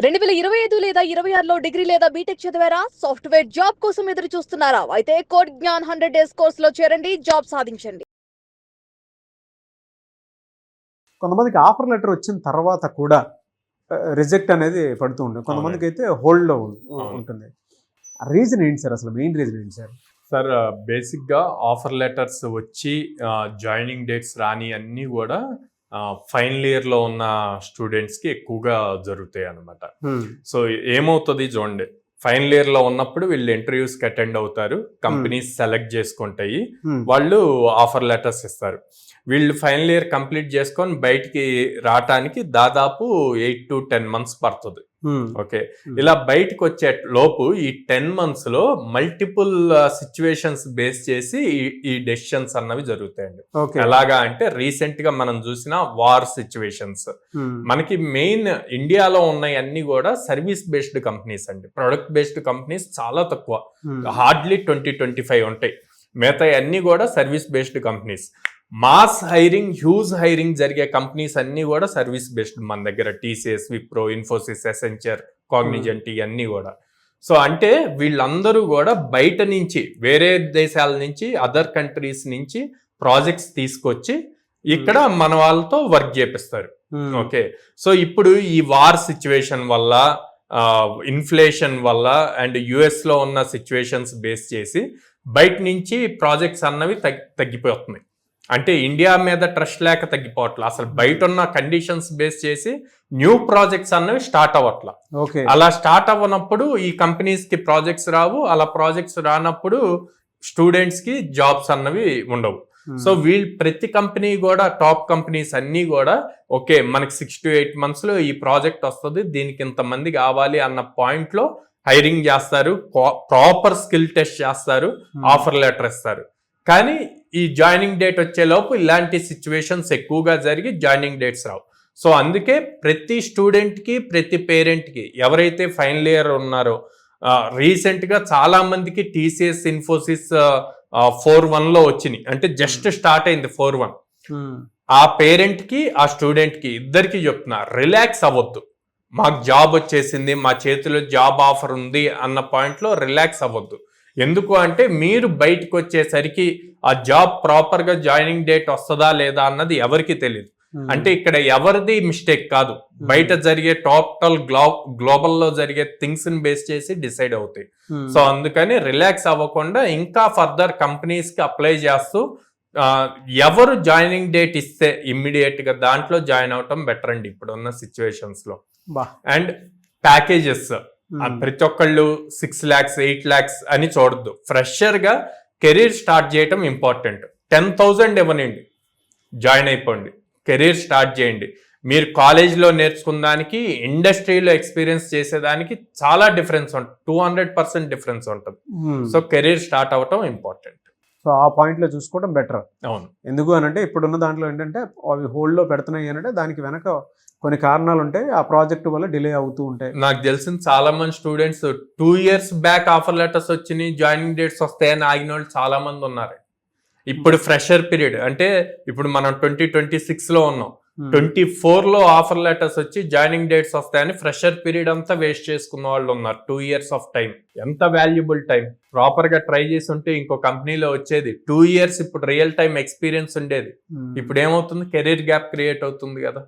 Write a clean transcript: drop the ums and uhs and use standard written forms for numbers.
2025 లేదా 26లో డిగ్రీ లేదా బీటెక్ చదివారా? సాఫ్ట్‌వేర్ జాబ్ కోసం ఎదురు చూస్తున్నారా? అయితే కోడ్ జ్ఞాన్ 100 డేస్ కోర్సులో చేరండి, జాబ్ సాధించండి. కొంతమందికి ఆఫర్ లెటర్ వచ్చిన తర్వాత కూడా రిజెక్ట్ అనేది పడుతూ ఉంటుంది. కొంతమందికి అయితే హోల్డ్లో ఉంటుంది. రీజన్ ఏంటి సార్? అసలు మెయిన్ రీజన్ ఏంటి సార్? సార్ బేసిక్గా ఆఫర్ లెటర్స్ వచ్చి జాయినింగ్ డేట్స్ రాని అన్నీ కూడా ఫైనల్ ఇయర్లో ఉన్న స్టూడెంట్స్కి ఎక్కువగా జరుగుతాయి అన్నమాట. సో ఏమవుతుంది చూడండి, ఫైనల్ ఇయర్లో ఉన్నప్పుడు వీళ్ళు ఇంటర్వ్యూస్కి అటెండ్ అవుతారు, కంపెనీస్ సెలెక్ట్ చేసుకుంటాయి, వాళ్ళు ఆఫర్ లెటర్స్ ఇస్తారు. వీళ్ళు ఫైనల్ ఇయర్ కంప్లీట్ చేసుకొని బయటికి రావటానికి దాదాపు 8 to 10 months పడుతుంది. ఓకే, ఇలా బయటకు వచ్చే లోపు ఈ 10 months లో మల్టిపుల్ సిచ్యువేషన్స్ బేస్ చేసి ఈ డెసిషన్స్ అన్నవి జరుగుతాయండి. ఎలాగా అంటే రీసెంట్ గా మనం చూసిన వార్ సిచ్యువేషన్స్, మనకి మెయిన్ ఇండియాలో ఉన్నాయి అన్ని కూడా సర్వీస్ బేస్డ్ కంపెనీస్ అండి. ప్రొడక్ట్ బేస్డ్ కంపెనీస్ చాలా తక్కువ, హార్డ్లీ 20-25 ఉంటాయి. మిగతా అన్ని కూడా service based companies. Mass hiring, huge hiring జరిగే కంపెనీస్ అన్ని కూడా సర్వీస్ బేస్డ్ మన దగ్గర. TCS, Wipro, Infosys, Accenture, Cognizant ఇవన్నీ కూడా. సో అంటే వీళ్ళందరూ కూడా బయట నుంచి, వేరే దేశాల నుంచి, అదర్ కంట్రీస్ నుంచి ప్రాజెక్ట్స్ తీసుకొచ్చి ఇక్కడ మన వాళ్ళతో వర్క్ చేపిస్తారు. ఓకే, సో ఇప్పుడు ఈ వార్ సిచ్యువేషన్ వల్ల, ఇన్ఫ్లేషన్ వల్ల అండ్ యుఎస్ లో ఉన్న సిచ్యువేషన్స్ బేస్ చేసి బయట నుంచి ప్రాజెక్ట్స్ అన్నవి తగ్గిపోతున్నాయి. అంటే ఇండియా మీద ట్రస్ట్ లేక తగ్గిపోవట్లా, అసలు బయట ఉన్న కండిషన్స్ బేస్ చేసి న్యూ ప్రాజెక్ట్స్ అన్నవి స్టార్ట్ అవ్వట్లా. అలా స్టార్ట్ అవ్వనప్పుడు ఈ కంపెనీస్ కి ప్రాజెక్ట్స్ రావు, అలా ప్రాజెక్ట్స్ రానప్పుడు స్టూడెంట్స్ కి జాబ్స్ అన్నవి ఉండవు. సో వీళ్ళు ప్రతి కంపెనీ కూడా, టాప్ కంపెనీస్ అన్ని కూడా ఓకే మనకి 6 to 8 months లో ఈ ప్రాజెక్ట్ వస్తుంది, దీనికి ఇంతమంది కావాలి అన్న పాయింట్ లో హైరింగ్ చేస్తారు, ప్రాపర్ స్కిల్ టెస్ట్ చేస్తారు, ఆఫర్ లెటర్ ఇస్తారు. కానీ ఈ జాయినింగ్ డేట్ వచ్చేలోపు ఇలాంటి సిచ్యువేషన్స్ ఎక్కువగా జరిగి జాయినింగ్ డేట్స్ రావు. సో అందుకే ప్రతి స్టూడెంట్కి, ప్రతి పేరెంట్కి ఎవరైతే ఫైనల్ ఇయర్ ఉన్నారో, రీసెంట్గా చాలా మందికి టీసీఎస్, ఇన్ఫోసిస్ 4-1లో వచ్చినాయి, అంటే జస్ట్ స్టార్ట్ అయింది 4-1. ఆ పేరెంట్కి, ఆ స్టూడెంట్కి ఇద్దరికి చెప్తున్నా, రిలాక్స్ అవ్వద్దు. మాకు జాబ్ వచ్చేసింది, మా చేతిలో జాబ్ ఆఫర్ ఉంది అన్న పాయింట్లో రిలాక్స్ అవ్వద్దు. ఎందుకు అంటే మీరు బయటకు వచ్చేసరికి ఆ జాబ్ ప్రాపర్ గా జాయినింగ్ డేట్ వస్తుందా లేదా అన్నది ఎవరికి తెలియదు. అంటే ఇక్కడ ఎవరిది మిస్టేక్ కాదు, బయట జరిగే టోటల్ గ్లోబల్ లో జరిగే థింగ్స్ ని బేస్ చేసి డిసైడ్ అవుతాయి. సో అందుకని రిలాక్స్ అవ్వకుండా ఇంకా ఫర్దర్ కంపెనీస్ కి అప్లై చేస్తూ ఎవరు జాయినింగ్ డేట్ ఇస్తే ఇమ్మీడియట్ గా దాంట్లో జాయిన్ అవటం బెటర్ అండి ఇప్పుడున్న సిచ్యువేషన్స్ లో. అండ్ ప్యాకేజెస్ ప్రతి ఒక్కళ్ళు 6 lakhs 8 lakhs అని చూడద్దు. ఫ్రెషర్ గా కెరీర్ స్టార్ట్ చేయటం ఇంపార్టెంట్. 10,000 ఇవ్వనండి, జాయిన్ అయిపోండి, కెరీర్ స్టార్ట్ చేయండి. మీరు కాలేజ్లో నేర్చుకున్న దానికి, ఇండస్ట్రీలో ఎక్స్పీరియన్స్ చేసేదానికి చాలా డిఫరెన్స్ ఉంటుంది, 200% డిఫరెన్స్ ఉంటుంది. సో కెరీర్ స్టార్ట్ అవటం ఇంపార్టెంట్. సో ఆ పాయింట్ లో చూసుకోవడం బెటర్. అవును, ఎందుకు అనంటే ఇప్పుడున్న దాంట్లో ఏంటంటే అవి హోల్డ్ లో పెడుతున్నాయి అంటే దానికి వెనక కొన్ని కారణాలు ఉంటాయి, ఆ ప్రాజెక్ట్ వల్ల డిలే అవుతూ ఉంటాయి. నాకు తెలిసిన చాలా మంది students 2 years back offer letters వచ్చినాయి, జాయినింగ్ డేట్స్ వస్తాయని ఆగిన వాళ్ళు చాలా మంది ఉన్నారు. ఇప్పుడు ఫ్రెషర్ పీరియడ్ అంటే ఇప్పుడు మనం 2026లో ఉన్నాం, 24లో ఆఫర్ లెటర్స్ వచ్చి జాయినింగ్ డేట్స్ వస్తాయని ఫ్రెషర్ పీరియడ్ అంతా వేస్ట్ చేసుకున్న వాళ్ళు ఉన్నారు. 2 years ఆఫ్ టైం ఎంత వాల్యుబుల్ టైం. ప్రాపర్ గా ట్రై చేసి ఉంటే ఇంకో కంపెనీలో వచ్చేది 2 years, ఇప్పుడు రియల్ టైం ఎక్స్పీరియన్స్ ఉండేది. ఇప్పుడు ఏమవుతుంది, కెరీర్ గ్యాప్ క్రియేట్ అవుతుంది కదా.